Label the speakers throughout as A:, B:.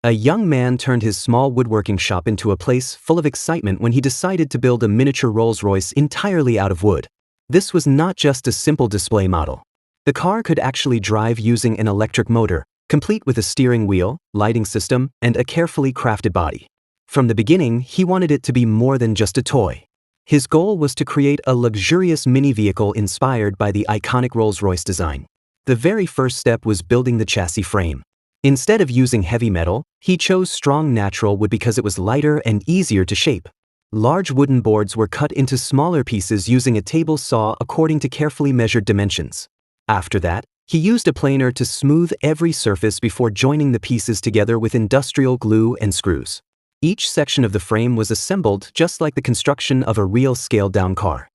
A: A young man turned his small woodworking shop into a place full of excitement when he decided to build a miniature Rolls-Royce entirely out of wood. This was not just a simple display model. The car could actually drive using an electric motor, complete with a steering wheel, lighting system, and a carefully crafted body. From the beginning, he wanted it to be more than just a toy. His goal was to create a luxurious mini vehicle inspired by the iconic Rolls-Royce design. The very first step was building the chassis frame. Instead of using heavy metal, he chose strong natural wood because it was lighter and easier to shape. Large wooden boards were cut into smaller pieces using a table saw according to carefully measured dimensions. After that, he used a planer to smooth every surface before joining the pieces together with industrial glue and screws. Each section of the frame was assembled just like the construction of a real scaled-down car.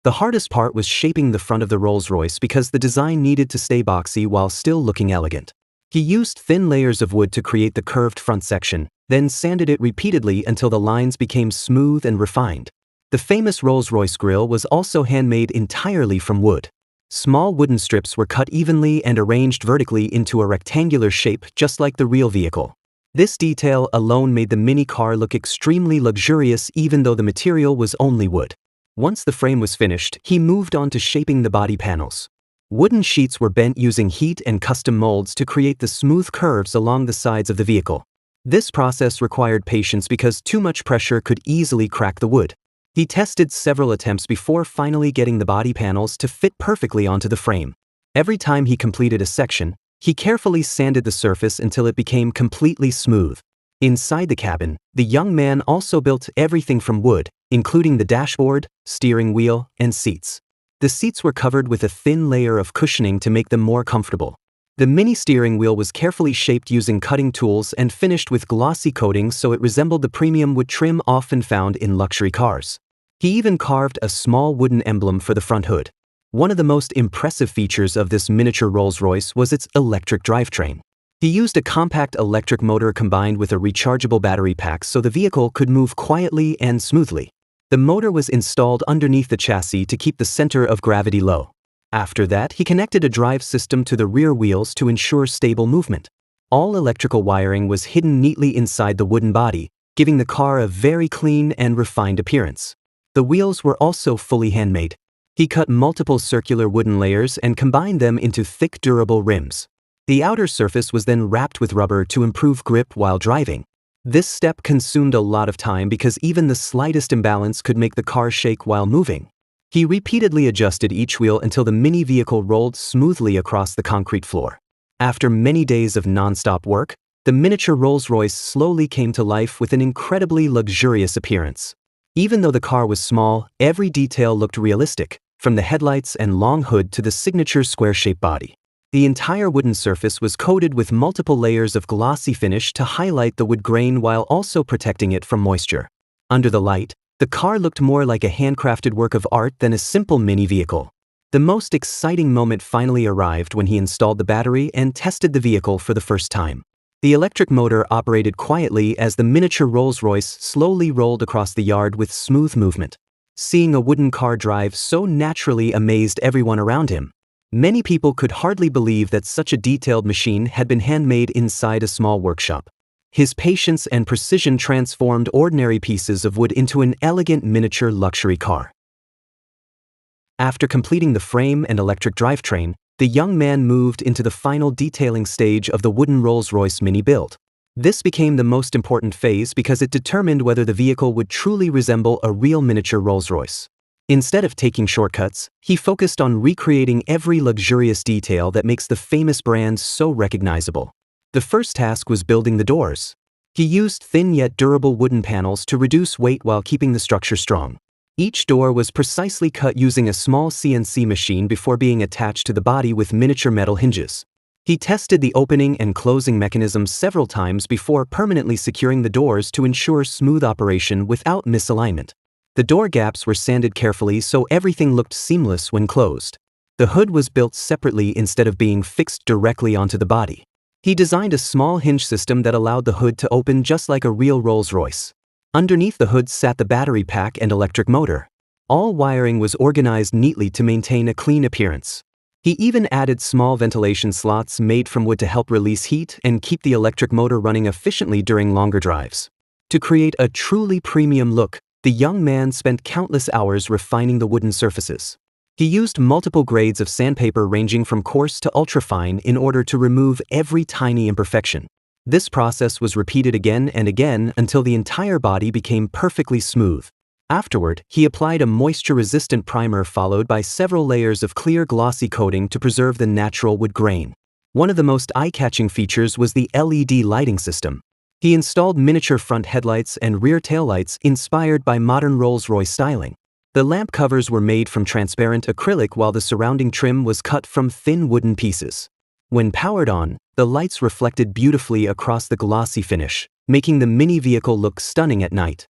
A: The hardest part was shaping the front of the Rolls-Royce because the design needed to stay boxy while still looking elegant. He used thin layers of wood to create the curved front section, then sanded it repeatedly until the lines became smooth and refined. The famous Rolls-Royce grille was also handmade entirely from wood. Small wooden strips were cut evenly and arranged vertically into a rectangular shape just like the real vehicle. This detail alone made the mini car look extremely luxurious even though the material was only wood. Once the frame was finished, he moved on to shaping the body panels. Wooden sheets were bent using heat and custom molds to create the smooth curves along the sides of the vehicle. This process required patience because too much pressure could easily crack the wood. He tested several attempts before finally getting the body panels to fit perfectly onto the frame. Every time he completed a section, he carefully sanded the surface until it became completely smooth. Inside the cabin, the young man also built everything from wood, including the dashboard, steering wheel, and seats. The seats were covered with a thin layer of cushioning to make them more comfortable. The mini steering wheel was carefully shaped using cutting tools and finished with glossy coatings so it resembled the premium wood trim often found in luxury cars. He even carved a small wooden emblem for the front hood. One of the most impressive features of this miniature Rolls-Royce was its electric drivetrain. He used a compact electric motor combined with a rechargeable battery pack so the vehicle could move quietly and smoothly. The motor was installed underneath the chassis to keep the center of gravity low. After that, he connected a drive system to the rear wheels to ensure stable movement. All electrical wiring was hidden neatly inside the wooden body, giving the car a very clean and refined appearance. The wheels were also fully handmade. He cut multiple circular wooden layers and combined them into thick, durable rims. The outer surface was then wrapped with rubber to improve grip while driving. This step consumed a lot of time because even the slightest imbalance could make the car shake while moving. He repeatedly adjusted each wheel until the mini vehicle rolled smoothly across the concrete floor. After many days of non-stop work, the miniature Rolls-Royce slowly came to life with an incredibly luxurious appearance. Even though the car was small, every detail looked realistic, from the headlights and long hood to the signature square-shaped body. The entire wooden surface was coated with multiple layers of glossy finish to highlight the wood grain while also protecting it from moisture. Under the light, the car looked more like a handcrafted work of art than a simple mini vehicle. The most exciting moment finally arrived when he installed the battery and tested the vehicle for the first time. The electric motor operated quietly as the miniature Rolls-Royce slowly rolled across the yard with smooth movement. Seeing a wooden car drive so naturally amazed everyone around him. Many people could hardly believe that such a detailed machine had been handmade inside a small workshop. His patience and precision transformed ordinary pieces of wood into an elegant miniature luxury car. After completing the frame and electric drivetrain, the young man moved into the final detailing stage of the wooden Rolls-Royce mini build. This became the most important phase because it determined whether the vehicle would truly resemble a real miniature Rolls-Royce. Instead of taking shortcuts, he focused on recreating every luxurious detail that makes the famous brand so recognizable. The first task was building the doors. He used thin yet durable wooden panels to reduce weight while keeping the structure strong. Each door was precisely cut using a small CNC machine before being attached to the body with miniature metal hinges. He tested the opening and closing mechanisms several times before permanently securing the doors to ensure smooth operation without misalignment. The door gaps were sanded carefully so everything looked seamless when closed. The hood was built separately instead of being fixed directly onto the body. He designed a small hinge system that allowed the hood to open just like a real Rolls-Royce. Underneath the hood sat the battery pack and electric motor. All wiring was organized neatly to maintain a clean appearance. He even added small ventilation slots made from wood to help release heat and keep the electric motor running efficiently during longer drives. To create a truly premium look, the young man spent countless hours refining the wooden surfaces. He used multiple grades of sandpaper ranging from coarse to ultrafine in order to remove every tiny imperfection. This process was repeated again and again until the entire body became perfectly smooth. Afterward, he applied a moisture-resistant primer followed by several layers of clear glossy coating to preserve the natural wood grain. One of the most eye-catching features was the LED lighting system. He installed miniature front headlights and rear taillights inspired by modern Rolls-Royce styling. The lamp covers were made from transparent acrylic while the surrounding trim was cut from thin wooden pieces. When powered on, the lights reflected beautifully across the glossy finish, making the mini vehicle look stunning at night.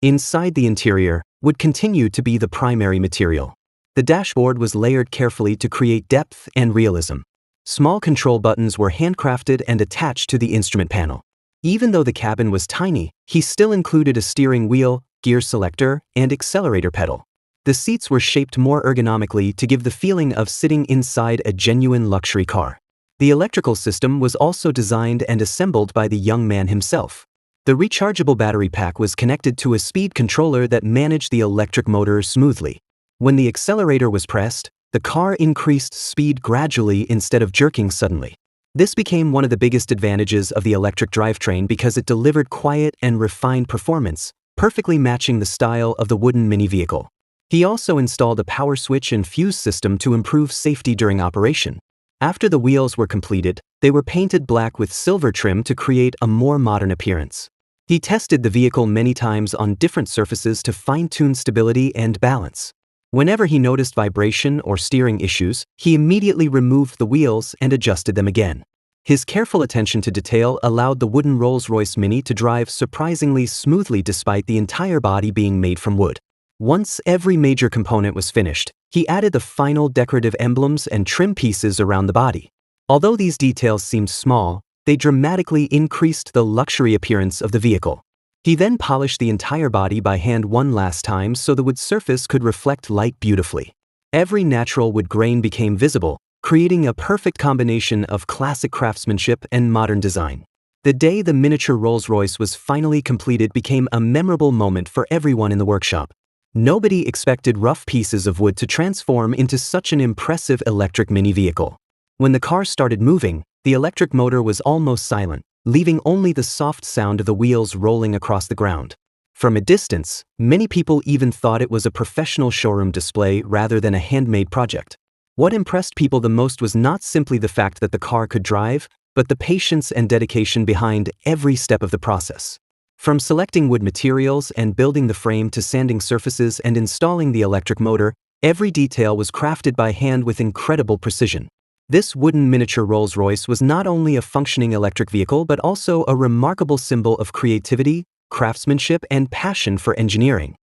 A: Inside the interior, wood continued to be the primary material. The dashboard was layered carefully to create depth and realism. Small control buttons were handcrafted and attached to the instrument panel. Even though the cabin was tiny, he still included a steering wheel, gear selector, and accelerator pedal. The seats were shaped more ergonomically to give the feeling of sitting inside a genuine luxury car. The electrical system was also designed and assembled by the young man himself. The rechargeable battery pack was connected to a speed controller that managed the electric motor smoothly. When the accelerator was pressed, the car increased speed gradually instead of jerking suddenly. This became one of the biggest advantages of the electric drivetrain because it delivered quiet and refined performance, perfectly matching the style of the wooden mini vehicle. He also installed a power switch and fuse system to improve safety during operation. After the wheels were completed, they were painted black with silver trim to create a more modern appearance. He tested the vehicle many times on different surfaces to fine-tune stability and balance. Whenever he noticed vibration or steering issues, he immediately removed the wheels and adjusted them again. His careful attention to detail allowed the wooden Rolls-Royce Mini to drive surprisingly smoothly despite the entire body being made from wood. Once every major component was finished, he added the final decorative emblems and trim pieces around the body. Although these details seemed small, they dramatically increased the luxury appearance of the vehicle. He then polished the entire body by hand one last time so the wood surface could reflect light beautifully. Every natural wood grain became visible, creating a perfect combination of classic craftsmanship and modern design. The day the miniature Rolls-Royce was finally completed became a memorable moment for everyone in the workshop. Nobody expected rough pieces of wood to transform into such an impressive electric mini vehicle. When the car started moving, the electric motor was almost silent, leaving only the soft sound of the wheels rolling across the ground. From a distance, many people even thought it was a professional showroom display rather than a handmade project. What impressed people the most was not simply the fact that the car could drive, but the patience and dedication behind every step of the process. From selecting wood materials and building the frame to sanding surfaces and installing the electric motor, every detail was crafted by hand with incredible precision. This wooden miniature Rolls-Royce was not only a functioning electric vehicle but also a remarkable symbol of creativity, craftsmanship, and passion for engineering.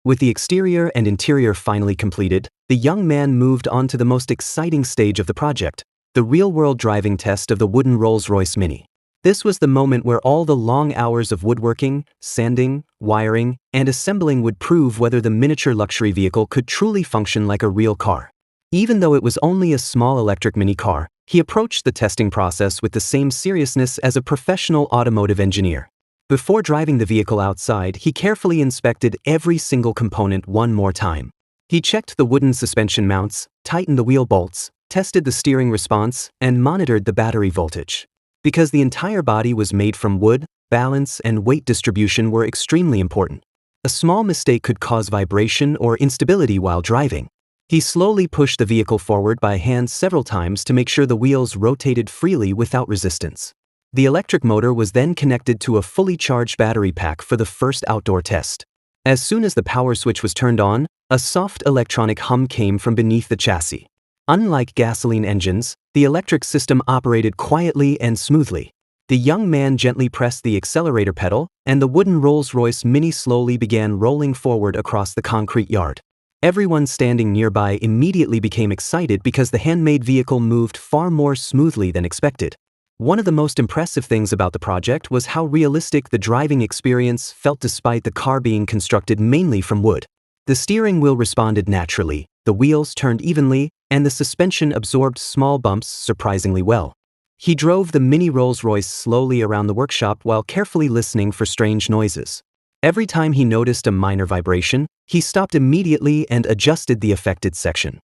A: With the exterior and interior finally completed, the young man moved on to the most exciting stage of the project, the real-world driving test of the wooden Rolls-Royce Mini. This was the moment where all the long hours of woodworking, sanding, wiring, and assembling would prove whether the miniature luxury vehicle could truly function like a real car. Even though it was only a small electric mini car, he approached the testing process with the same seriousness as a professional automotive engineer. Before driving the vehicle outside, he carefully inspected every single component one more time. He checked the wooden suspension mounts, tightened the wheel bolts, tested the steering response, and monitored the battery voltage. Because the entire body was made from wood, balance and weight distribution were extremely important. A small mistake could cause vibration or instability while driving. He slowly pushed the vehicle forward by hand several times to make sure the wheels rotated freely without resistance. The electric motor was then connected to a fully charged battery pack for the first outdoor test. As soon as the power switch was turned on, a soft electronic hum came from beneath the chassis. Unlike gasoline engines, the electric system operated quietly and smoothly. The young man gently pressed the accelerator pedal, and the wooden Rolls-Royce Mini slowly began rolling forward across the concrete yard. Everyone standing nearby immediately became excited because the handmade vehicle moved far more smoothly than expected. One of the most impressive things about the project was how realistic the driving experience felt despite the car being constructed mainly from wood. The steering wheel responded naturally, the wheels turned evenly, and the suspension absorbed small bumps surprisingly well. He drove the mini Rolls-Royce slowly around the workshop while carefully listening for strange noises. Every time he noticed a minor vibration, he stopped immediately and adjusted the affected section.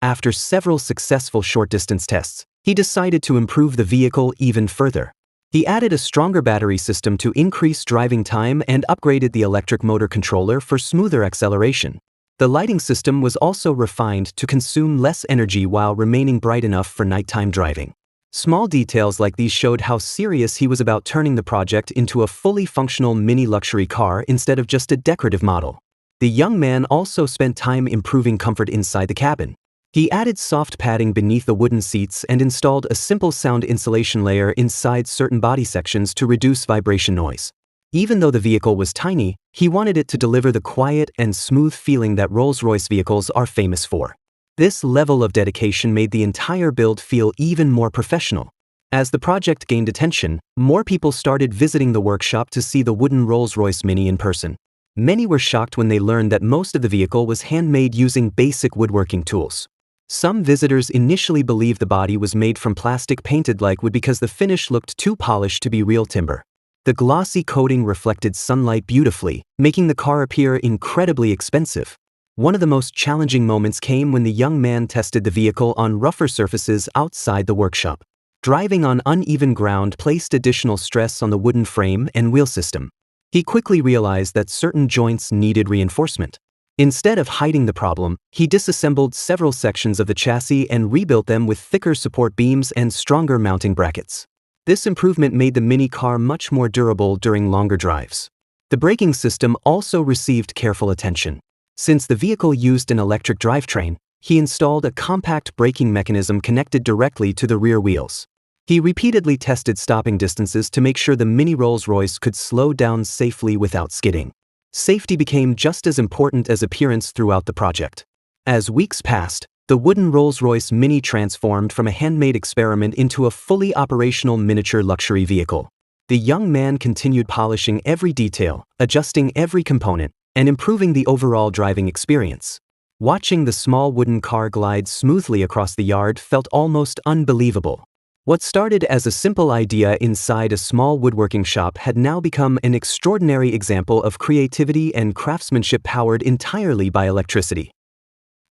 A: After several successful short-distance tests, he decided to improve the vehicle even further. He added a stronger battery system to increase driving time and upgraded the electric motor controller for smoother acceleration. The lighting system was also refined to consume less energy while remaining bright enough for nighttime driving. Small details like these showed how serious he was about turning the project into a fully functional mini luxury car instead of just a decorative model. The young man also spent time improving comfort inside the cabin. He added soft padding beneath the wooden seats and installed a simple sound insulation layer inside certain body sections to reduce vibration noise. Even though the vehicle was tiny, he wanted it to deliver the quiet and smooth feeling that Rolls-Royce vehicles are famous for. This level of dedication made the entire build feel even more professional. As the project gained attention, more people started visiting the workshop to see the wooden Rolls-Royce Mini in person. Many were shocked when they learned that most of the vehicle was handmade using basic woodworking tools. Some visitors initially believed the body was made from plastic painted like wood because the finish looked too polished to be real timber. The glossy coating reflected sunlight beautifully, making the car appear incredibly expensive. One of the most challenging moments came when the young man tested the vehicle on rougher surfaces outside the workshop. Driving on uneven ground placed additional stress on the wooden frame and wheel system. He quickly realized that certain joints needed reinforcement. Instead of hiding the problem, he disassembled several sections of the chassis and rebuilt them with thicker support beams and stronger mounting brackets. This improvement made the mini car much more durable during longer drives. The braking system also received careful attention. Since the vehicle used an electric drivetrain, he installed a compact braking mechanism connected directly to the rear wheels. He repeatedly tested stopping distances to make sure the mini Rolls-Royce could slow down safely without skidding. Safety became just as important as appearance throughout the project. As weeks passed, the wooden Rolls-Royce Mini transformed from a handmade experiment into a fully operational miniature luxury vehicle. The young man continued polishing every detail, adjusting every component, and improving the overall driving experience. Watching the small wooden car glide smoothly across the yard felt almost unbelievable. What started as a simple idea inside a small woodworking shop had now become an extraordinary example of creativity and craftsmanship powered entirely by electricity.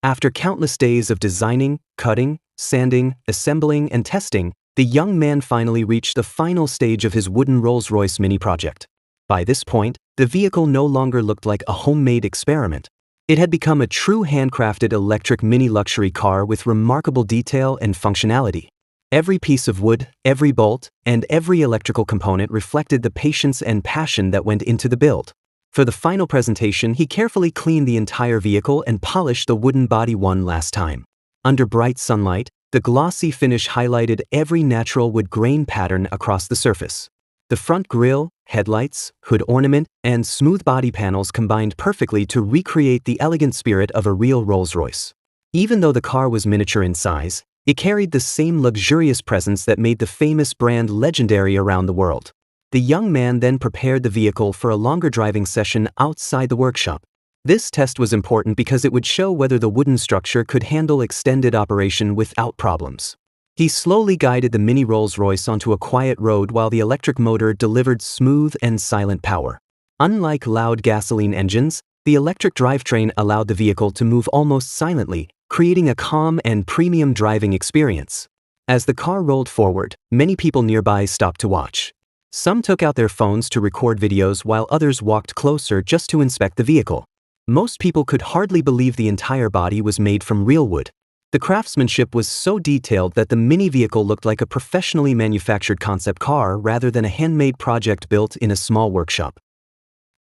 A: After countless days of designing, cutting, sanding, assembling, and testing, the young man finally reached the final stage of his wooden Rolls-Royce Mini project. By this point, the vehicle no longer looked like a homemade experiment. It had become a true handcrafted electric mini luxury car with remarkable detail and functionality. Every piece of wood, every bolt, and every electrical component reflected the patience and passion that went into the build. For the final presentation, he carefully cleaned the entire vehicle and polished the wooden body one last time. Under bright sunlight, the glossy finish highlighted every natural wood grain pattern across the surface. The front grille, headlights, hood ornament, and smooth body panels combined perfectly to recreate the elegant spirit of a real Rolls-Royce. Even though the car was miniature in size, it carried the same luxurious presence that made the famous brand legendary around the world. The young man then prepared the vehicle for a longer driving session outside the workshop. This test was important because it would show whether the wooden structure could handle extended operation without problems. He slowly guided the mini Rolls-Royce onto a quiet road while the electric motor delivered smooth and silent power. Unlike loud gasoline engines, the electric drivetrain allowed the vehicle to move almost silently, creating a calm and premium driving experience. As the car rolled forward, many people nearby stopped to watch. Some took out their phones to record videos while others walked closer just to inspect the vehicle. Most people could hardly believe the entire body was made from real wood. The craftsmanship was so detailed that the mini vehicle looked like a professionally manufactured concept car rather than a handmade project built in a small workshop.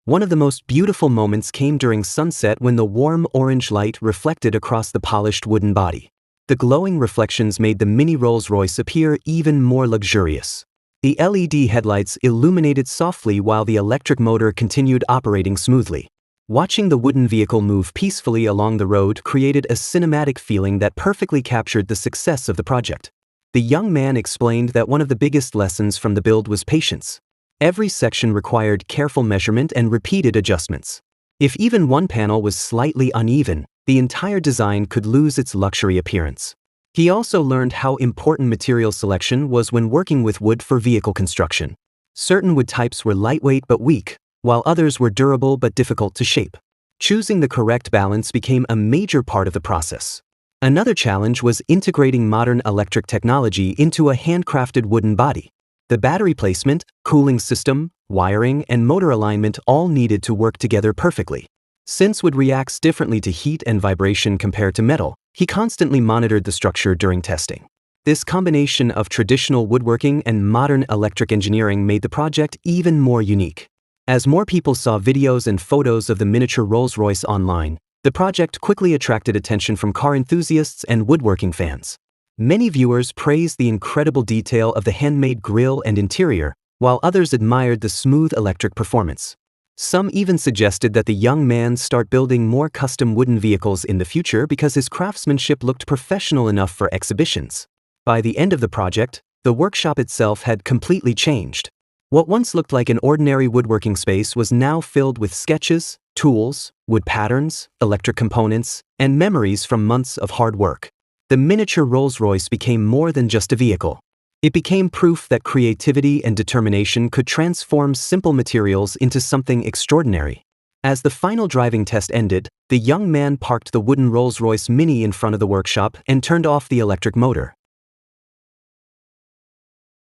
A: One of the most beautiful moments came during sunset when the warm orange light reflected across the polished wooden body. The glowing reflections made the mini Rolls-Royce appear even more luxurious. The LED headlights illuminated softly while the electric motor continued operating smoothly. Watching the wooden vehicle move peacefully along the road created a cinematic feeling that perfectly captured the success of the project. The young man explained that one of the biggest lessons from the build was patience. Every section required careful measurement and repeated adjustments. If even one panel was slightly uneven, the entire design could lose its luxury appearance. He also learned how important material selection was when working with wood for vehicle construction. Certain wood types were lightweight but weak, while others were durable but difficult to shape. Choosing the correct balance became a major part of the process. Another challenge was integrating modern electric technology into a handcrafted wooden body. The battery placement, cooling system, wiring, and motor alignment all needed to work together perfectly. Since wood reacts differently to heat and vibration compared to metal, he constantly monitored the structure during testing. This combination of traditional woodworking and modern electric engineering made the project even more unique. As more people saw videos and photos of the miniature Rolls-Royce online, the project quickly attracted attention from car enthusiasts and woodworking fans. Many viewers praised the incredible detail of the handmade grille and interior, while others admired the smooth electric performance. Some even suggested that the young man start building more custom wooden vehicles in the future because his craftsmanship looked professional enough for exhibitions. By the end of the project, the workshop itself had completely changed. What once looked like an ordinary woodworking space was now filled with sketches, tools, wood patterns, electric components, and memories from months of hard work. The miniature Rolls-Royce became more than just a vehicle. It became proof that creativity and determination could transform simple materials into something extraordinary. As the final driving test ended, the young man parked the wooden Rolls-Royce Mini in front of the workshop and turned off the electric motor.